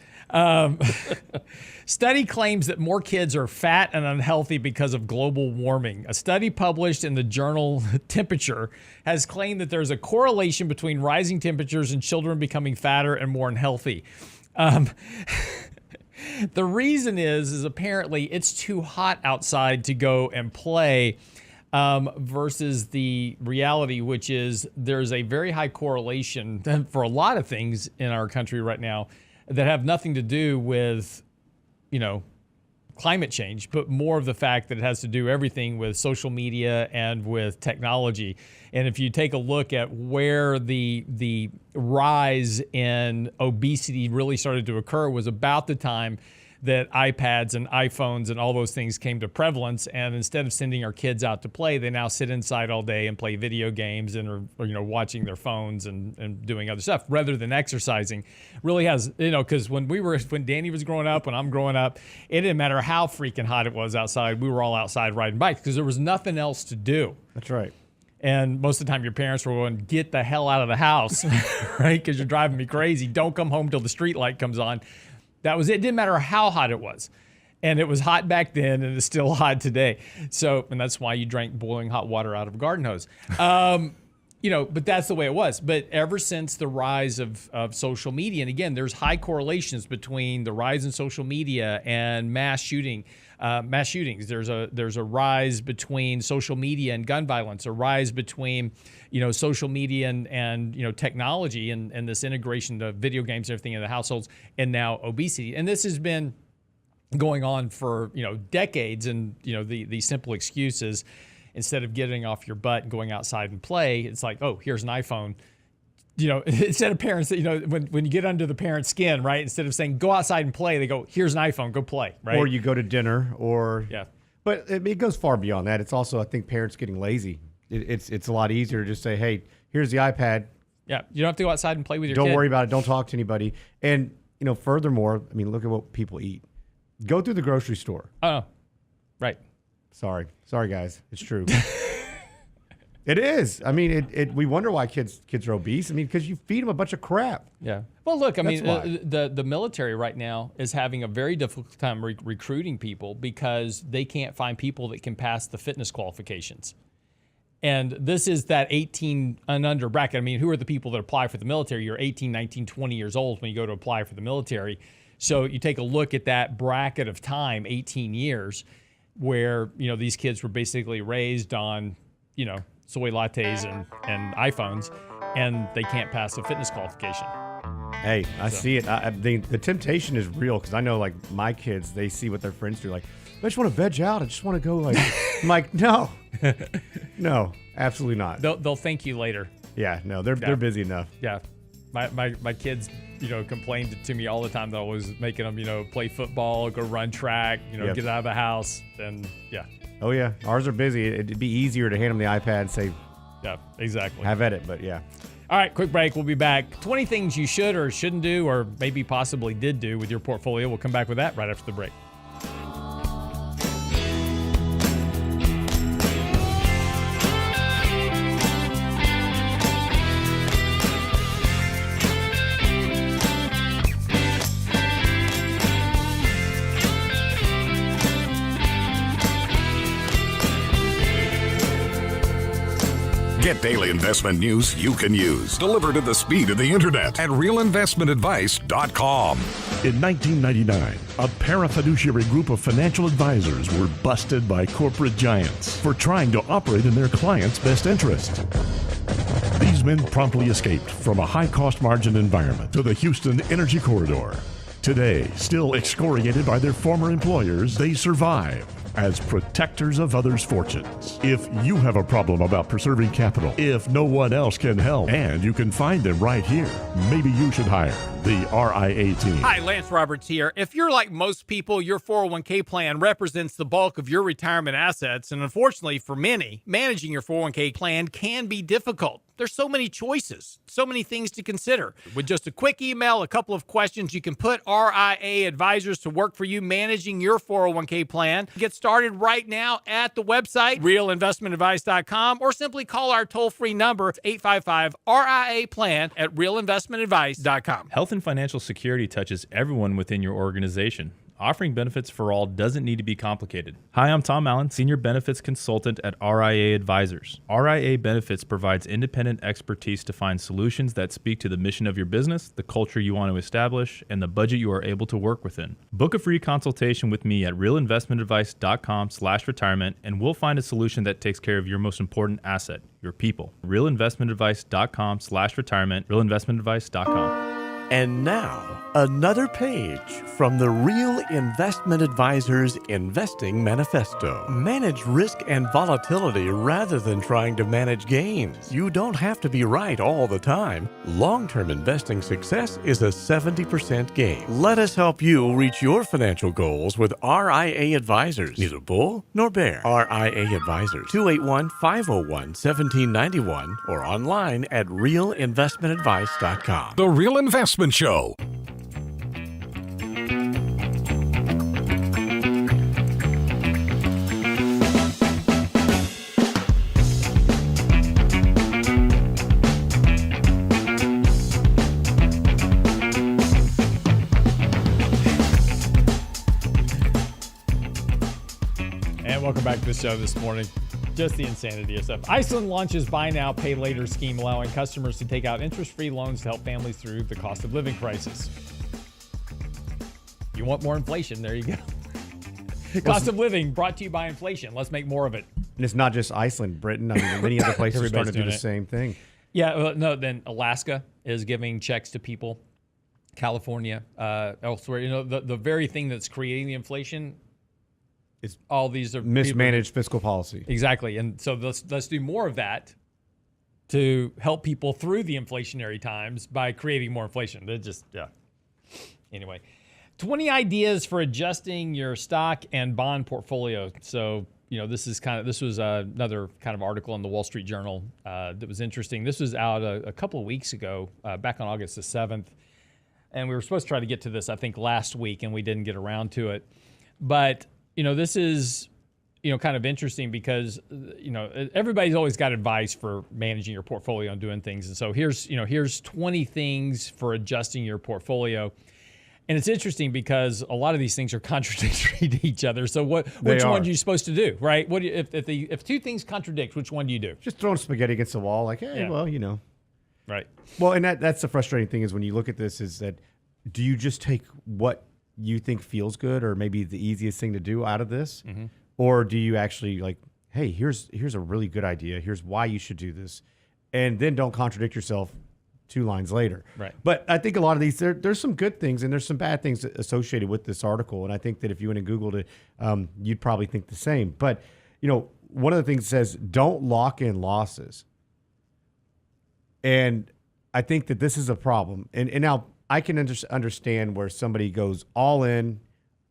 Study claims that more kids are fat and unhealthy because of global warming. A study published in the journal Temperature has claimed that there's a correlation between rising temperatures and children becoming fatter and more unhealthy. The reason is apparently it's too hot outside to go and play, versus the reality, which is there's a very high correlation for a lot of things in our country right now that have nothing to do with, climate change, but more of the fact that it has to do everything with social media and with technology. And if you take a look at where the rise in obesity really started to occur was about the time that iPads and iPhones and all those things came to prevalence. And instead of sending our kids out to play, they now sit inside all day and play video games and are watching their phones and doing other stuff rather than exercising. Really has, because when Danny was growing up, when I'm growing up, it didn't matter how freaking hot it was outside. We were all outside riding bikes because there was nothing else to do. That's right. And most of the time your parents were going, get the hell out of the house, right? Because you're driving me crazy. Don't come home till the street light comes on. That was it. It didn't matter how hot it was. And it was hot back then, and it's still hot today. And that's why you drank boiling hot water out of a garden hose. But that's the way it was. But ever since the rise of social media, and again, there's high correlations between the rise in social media and mass shootings. There's a rise between social media and gun violence, a rise between, social media and technology and this integration of video games and everything in the households, and now obesity. And this has been going on for, decades. And, the simple excuse is instead of getting off your butt and going outside and play, it's like, oh, here's an iPhone. Instead of parents that, when you get under the parent's skin, right? Instead of saying, go outside and play, they go, here's an iPhone, go play, right? Or you go to dinner Yeah. But it goes far beyond that. It's also, I think, parents getting lazy. It's a lot easier to just say, hey, here's the iPad. Yeah. You don't have to go outside and play with your kid. Don't worry about it. Don't talk to anybody. And, furthermore, look at what people eat. Go through the grocery store. Oh, right. Sorry, guys. It's true. It is. We wonder why kids are obese. Because you feed them a bunch of crap. Yeah. Well, look, the military right now is having a very difficult time recruiting people because they can't find people that can pass the fitness qualifications. And this is that 18 and under bracket. Who are the people that apply for the military? You're 18, 19, 20 years old when you go to apply for the military. So you take a look at that bracket of time, 18 years, where, these kids were basically raised on, soy lattes and iPhones, and they can't pass a fitness qualification. Hey, I see it. The temptation is real because I know, my kids, they see what their friends do. I just want to veg out. I just want to go, I'm like, no. No, absolutely not. They'll thank you later. Yeah, no, they're busy enough. Yeah. My kids, complained to me all the time that I was making them, play football, go run track, get out of the house. And yeah. Oh, yeah. Ours are busy. It'd be easier to hand them the iPad and say, yeah, exactly. Have at it, but yeah. All right, quick break. We'll be back. 20 things you should or shouldn't do or maybe possibly did do with your portfolio. We'll come back with that right after the break. Get daily investment news you can use, delivered at the speed of the internet at realinvestmentadvice.com. In 1999, a parafiduciary group of financial advisors were busted by corporate giants for trying to operate in their clients' best interest. These men promptly escaped from a high-cost margin environment to the Houston Energy Corridor. Today, still excoriated by their former employers, they survive as protectors of others' fortunes. If you have a problem about preserving capital, if no one else can help, and you can find them right here, maybe you should hire the RIA team. Hi, Lance Roberts here. If you're like most people, your 401k plan represents the bulk of your retirement assets, and unfortunately for many, managing your 401k plan can be difficult. There's so many choices, so many things to consider. With just a quick email, a couple of questions, you can put RIA advisors to work for you managing your 401k plan. Get started right now at the website, realinvestmentadvice.com, or simply call our toll-free number, 855-RIA-PLAN at realinvestmentadvice.com. Health and financial security touches everyone within your organization. Offering benefits for all doesn't need to be complicated. Hi, I'm Tom Allen, Senior Benefits Consultant at RIA Advisors. RIA Benefits provides independent expertise to find solutions that speak to the mission of your business, the culture you want to establish, and the budget you are able to work within. Book a free consultation with me at realinvestmentadvice.com/retirement, and we'll find a solution that takes care of your most important asset, your people. realinvestmentadvice.com/retirement, realinvestmentadvice.com. And now, another page from the Real Investment Advisors Investing Manifesto. Manage risk and volatility rather than trying to manage gains. You don't have to be right all the time. Long-term investing success is a 70% gain. Let us help you reach your financial goals with RIA Advisors. Neither bull nor bear. RIA Advisors, 281-501-1791 or online at realinvestmentadvice.com. The Real Investment Show. And welcome back to the show this morning. Just the insanity of stuff. Iceland launches buy now, pay later scheme, allowing customers to take out interest-free loans to help families through the cost of living crisis. You want more inflation? There you go. Cost of living brought to you by inflation. Let's make more of it. And it's not just Iceland, Britain. I mean, many other places are starting to do the same thing. Yeah, then Alaska is giving checks to people. California, elsewhere. You know, the very thing that's creating the inflation. It's all these are mismanaged fiscal policy. Exactly. And so let's do more of that to help people through the inflationary times by creating more inflation. They're just, yeah. Anyway, 20 ideas for adjusting your stock and bond portfolio. So, you know, this was another kind of article in the Wall Street Journal that was interesting. This was out a couple of weeks ago, back on August the 7th. And we were supposed to try to get to this, I think, last week, and we didn't get around to it. But you know, this is, you know, kind of interesting because, you know, everybody's always got advice for managing your portfolio and doing things. And so here's 20 things for adjusting your portfolio. And it's interesting because a lot of these things are contradictory to each other. So which one are you supposed to do, right? What do you, if two things contradict, which one do you do? Just throwing spaghetti against the wall, like, hey, well, you know. Right. Well, and that's the frustrating thing is when you look at this is that do you just take what you think feels good or maybe the easiest thing to do out of this? Mm-hmm. Or do you actually like, hey, here's a really good idea. Here's why you should do this. And then don't contradict yourself 2 lines later. Right. But I think a lot of these, there's some good things and there's some bad things associated with this article. And I think that if you went and Googled it, you'd probably think the same. But, you know, one of the things says, don't lock in losses. And I think that this is a problem. And now, I can understand where somebody goes all in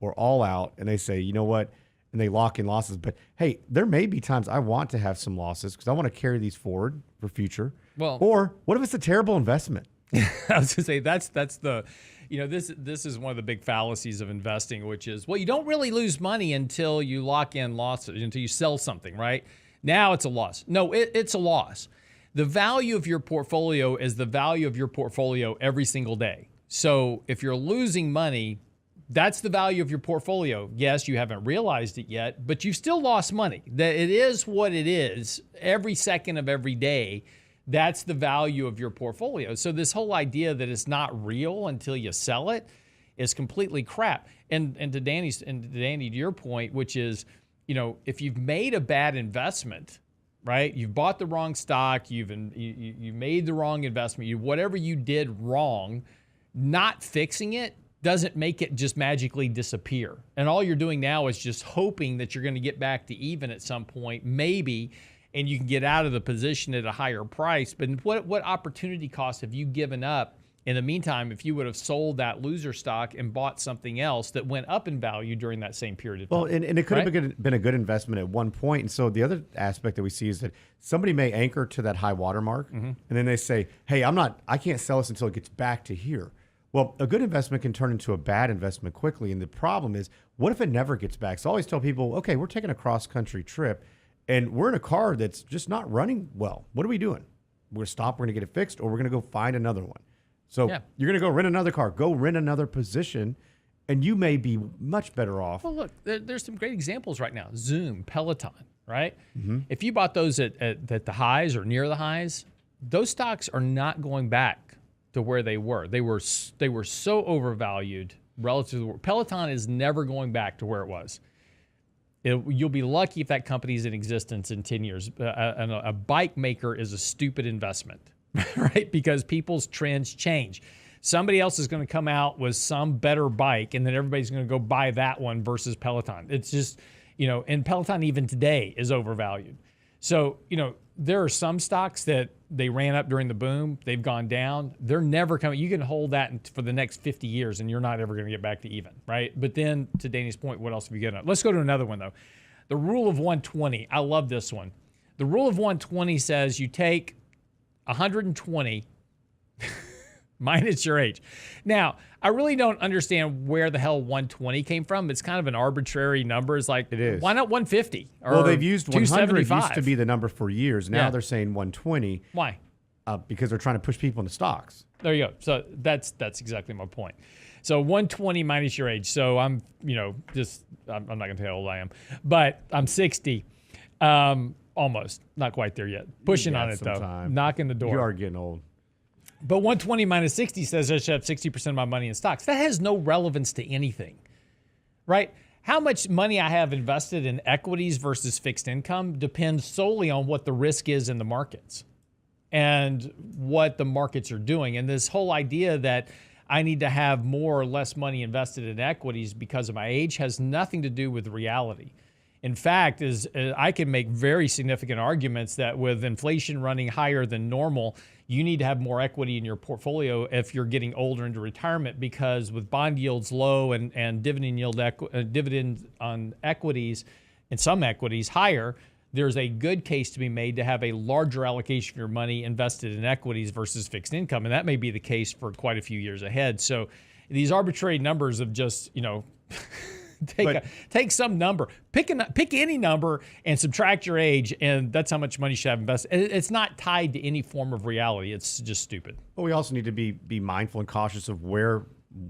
or all out and they say, you know what, and they lock in losses. But, hey, there may be times I want to have some losses because I want to carry these forward for future. Well, or what if it's a terrible investment? I was going to say that's the, you know, this is one of the big fallacies of investing, which is, well, you don't really lose money until you lock in losses, until you sell something, right? Now it's a loss. No, it's a loss. The value of your portfolio is the value of your portfolio every single day. So if you're losing money, that's the value of your portfolio. Yes, you haven't realized it yet, but you've still lost money. That it is what it is every second of every day. That's the value of your portfolio. So this whole idea that it's not real until you sell it is completely crap. And to Danny, to your point, which is, you know, if you've made a bad investment, right? You've bought the wrong stock. You made the wrong investment. Whatever you did wrong, not fixing it doesn't make it just magically disappear. And all you're doing now is just hoping that you're going to get back to even at some point, maybe, and you can get out of the position at a higher price. But what opportunity cost have you given up in the meantime if you would have sold that loser stock and bought something else that went up in value during that same period of time? Well, and it could have been a good investment at one point. And so the other aspect that we see is that somebody may anchor to that high water mark, and then they say, hey, I can't sell this until it gets back to here. Well, a good investment can turn into a bad investment quickly. And the problem is, what if it never gets back? So I always tell people, okay, we're taking a cross-country trip, and we're in a car that's just not running well. What are we doing? We're going to stop, we're going to get it fixed, or we're going to go find another one. So you're going to go rent another car, go rent another position, and you may be much better off. Well, look, there's some great examples right now. Zoom, Peloton, right? If you bought those at the highs or near the highs, those stocks are not going back to where they were. They were so overvalued relative to Peloton is never going back to where it was. You'll be lucky if that company's in existence in 10 years. A bike maker is a stupid investment. Right? Because people's trends change. Somebody else is going to come out with some better bike, and then everybody's going to go buy that one versus Peloton. It's just, and Peloton even today is overvalued. So, there are some stocks that they ran up during the boom. They've gone down. They're never coming. You can hold that for the next 50 years, and you're not ever going to get back to even, right? But then, to Danny's point, what else have you given up? Let's go to another one, though. The rule of 120. I love this one. The rule of 120 says you take 120 minus your age. Now, I really don't understand where the hell 120 came from. It's kind of an arbitrary number. It's like, it is. Why not 150? Or well, they've used 100 used to be the number for years. Now they're saying 120. Why? Because they're trying to push people into stocks. There you go. So that's exactly my point. So 120 minus your age. So I'm, I'm not going to tell you how old I am, but I'm 60. Almost. Not quite there yet. Pushing on it, though. Time. Knocking the door. You are getting old. But 120 minus 60 says I should have 60% of my money in stocks. That has no relevance to anything, right? How much money I have invested in equities versus fixed income depends solely on what the risk is in the markets and what the markets are doing. And this whole idea that I need to have more or less money invested in equities because of my age has nothing to do with reality. In fact, I can make very significant arguments that with inflation running higher than normal, you need to have more equity in your portfolio if you're getting older into retirement, because with bond yields low and dividend on equities and some equities higher, there's a good case to be made to have a larger allocation of your money invested in equities versus fixed income. And that may be the case for quite a few years ahead. So these arbitrary numbers of just, take some number, pick any number and subtract your age, and that's how much money you should have invested. It's not tied to any form of reality. It's just stupid. Well, we also need to be mindful and cautious of where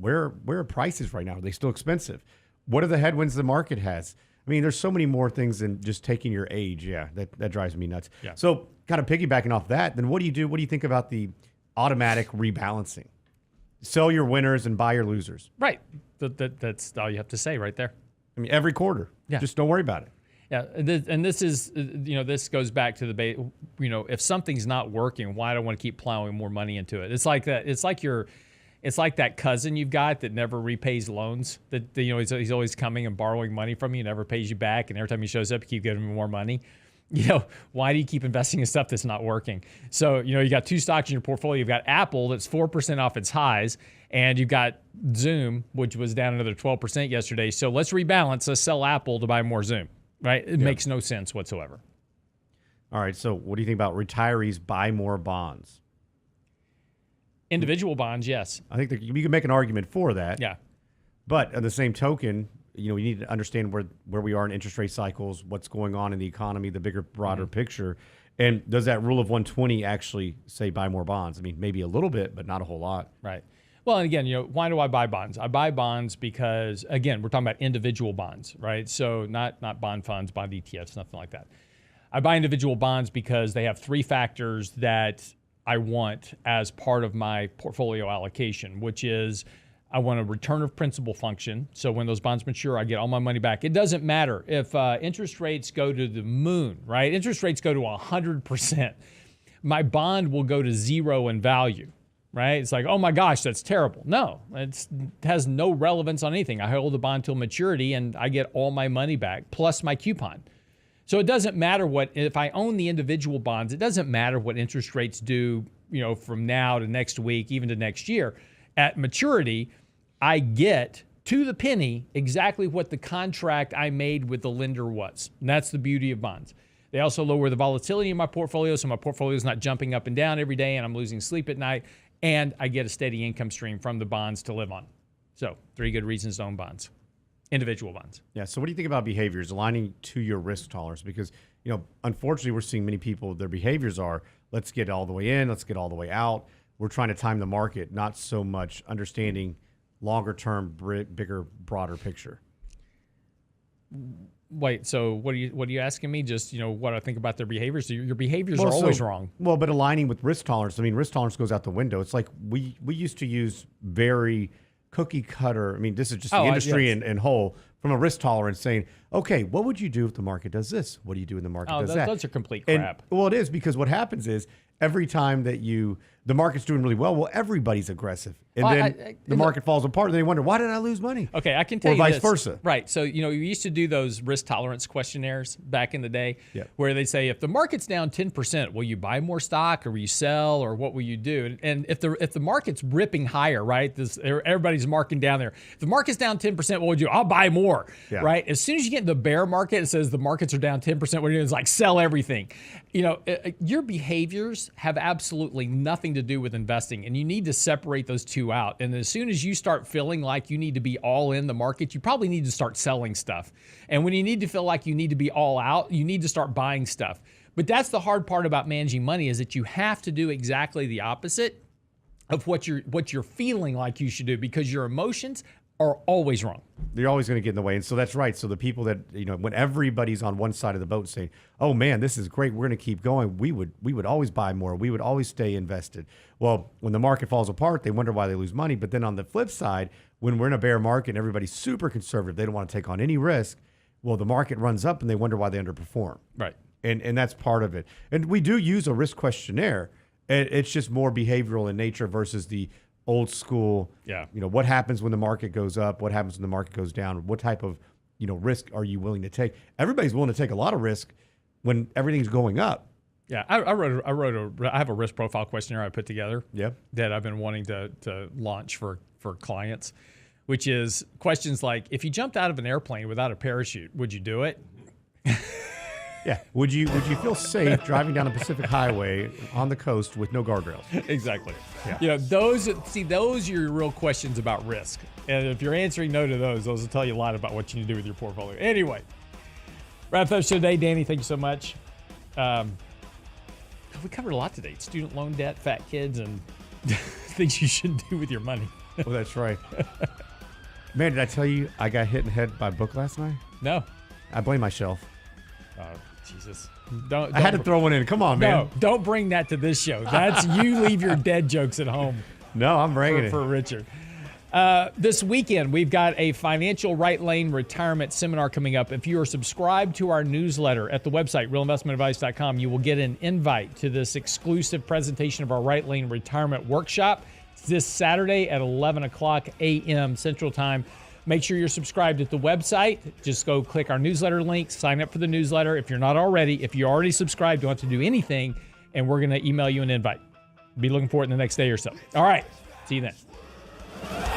are prices right now. Are they still expensive? What are the headwinds the market has? I mean, there's so many more things than just taking your age. Yeah, that drives me nuts. Yeah. So kind of piggybacking off that, then what do you do? What do you think about the automatic rebalancing? Sell your winners and buy your losers. Right. That's all you have to say right there. I mean, every quarter. Yeah. Just don't worry about it. Yeah. And this is, this goes back to the, if something's not working, why do I want to keep plowing more money into it? It's like that. It's like that cousin you've got that never repays loans. That he's always coming and borrowing money from you, never pays you back, and every time he shows up, you keep giving him more money. Why do you keep investing in stuff that's not working? So, you got two stocks in your portfolio. You've got Apple that's 4% off its highs, and you've got Zoom, which was down another 12% yesterday. So let's rebalance. Let's sell Apple to buy more Zoom, right? It makes no sense whatsoever. All right. So what do you think about retirees buy more bonds? Individual bonds, yes. I think you can make an argument for that. Yeah. But on the same token, you need to understand where we are in interest rate cycles, what's going on in the economy, the bigger, broader picture. And does that rule of 120 actually say buy more bonds? I mean, maybe a little bit, but not a whole lot. Right. Well, and again, why do I buy bonds? I buy bonds because, again, we're talking about individual bonds, right? So not bond funds, bond ETFs, nothing like that. I buy individual bonds because they have three factors that I want as part of my portfolio allocation, which is I want a return of principal function. So when those bonds mature, I get all my money back. It doesn't matter if interest rates go to the moon, right? Interest rates go to 100%. My bond will go to zero in value, right? It's like, oh my gosh, that's terrible. No, it has no relevance on anything. I hold the bond till maturity and I get all my money back plus my coupon. So it doesn't matter if I own the individual bonds, it doesn't matter what interest rates do, from now to next week, even to next year. At maturity, I get to the penny exactly what the contract I made with the lender was. And that's the beauty of bonds. They also lower the volatility in my portfolio, so my portfolio is not jumping up and down every day and I'm losing sleep at night, and I get a steady income stream from the bonds to live on. So 3 good reasons to own bonds, individual bonds. Yeah, so what do you think about behaviors aligning to your risk tolerance? Because, unfortunately, we're seeing many people, their behaviors are, let's get all the way in, let's get all the way out. We're trying to time the market, not so much understanding longer term, bigger, broader picture. Wait, so what are you asking me? Just, what I think about their behaviors? Your behaviors are always wrong. Well, but aligning with risk tolerance, risk tolerance goes out the window. It's like we used to use very cookie cutter. This is just the industry in whole, from a risk tolerance saying, okay, what would you do if the market does this? What do you do when the market does that? Those are complete crap. Well, it is, because what happens is every time that the market's doing really well, everybody's aggressive. And then the market falls apart, and they wonder, why did I lose money? Okay, I can tell you this. Or vice versa. Right, so, you used to do those risk tolerance questionnaires back in the day where they say, if the market's down 10%, will you buy more stock or will you sell or what will you do? And if the market's ripping higher, right, everybody's marking down there. If the market's down 10%, what would you do? I'll buy more, right? As soon as you get in the bear market, it says the markets are down 10%, what you're doing is like sell everything. Your behaviors have absolutely nothing to do with investing, and you need to separate those two out. And as soon as you start feeling like you need to be all in the market, you probably need to start selling stuff. And when you need to feel like you need to be all out, you need to start buying stuff. But that's the hard part about managing money, is that you have to do exactly the opposite of what you're feeling like you should do, because your emotions are always wrong. They're always going to get in the way. And so that's right. So the people that, when everybody's on one side of the boat saying, oh man, this is great, we're going to keep going, we would always buy more. We would always stay invested. Well, when the market falls apart, they wonder why they lose money. But then on the flip side, when we're in a bear market and everybody's super conservative, they don't want to take on any risk. Well, the market runs up and they wonder why they underperform. Right. And that's part of it. And we do use a risk questionnaire. It's just more behavioral in nature versus the old school. What happens when the market goes up? What happens when the market goes down? What type of, risk are you willing to take? Everybody's willing to take a lot of risk when everything's going up. Yeah, I have a risk profile questionnaire I put together. That I've been wanting to launch for clients, which is questions like, if you jumped out of an airplane without a parachute, would you do it? Yeah. Would you feel safe driving down a Pacific Highway on the coast with no guardrails? Exactly. Yeah. Those are your real questions about risk. And if you're answering no to those will tell you a lot about what you need to do with your portfolio. Anyway, wrap up today. Danny, thank you so much. We covered a lot today. Student loan debt, fat kids, and things you shouldn't do with your money. Well, that's right. Man, did I tell you I got hit in the head by a book last night? No. I blame myself. Oh, Jesus. I had to throw one in. Come on, man. No, don't bring that to this show. That's you leave your dead jokes at home. No, I'm bringing it. For Richard. This weekend, we've got a financial right lane retirement seminar coming up. If you are subscribed to our newsletter at the website, realinvestmentadvice.com, you will get an invite to this exclusive presentation of our right lane retirement workshop. It's this Saturday at 11 o'clock a.m. Central Time. Make sure you're subscribed at the website. Just go click our newsletter link, sign up for the newsletter. If you're not already, if you're already subscribed, you don't have to do anything, and we're going to email you an invite. Be looking for it in the next day or so. All right. See you then.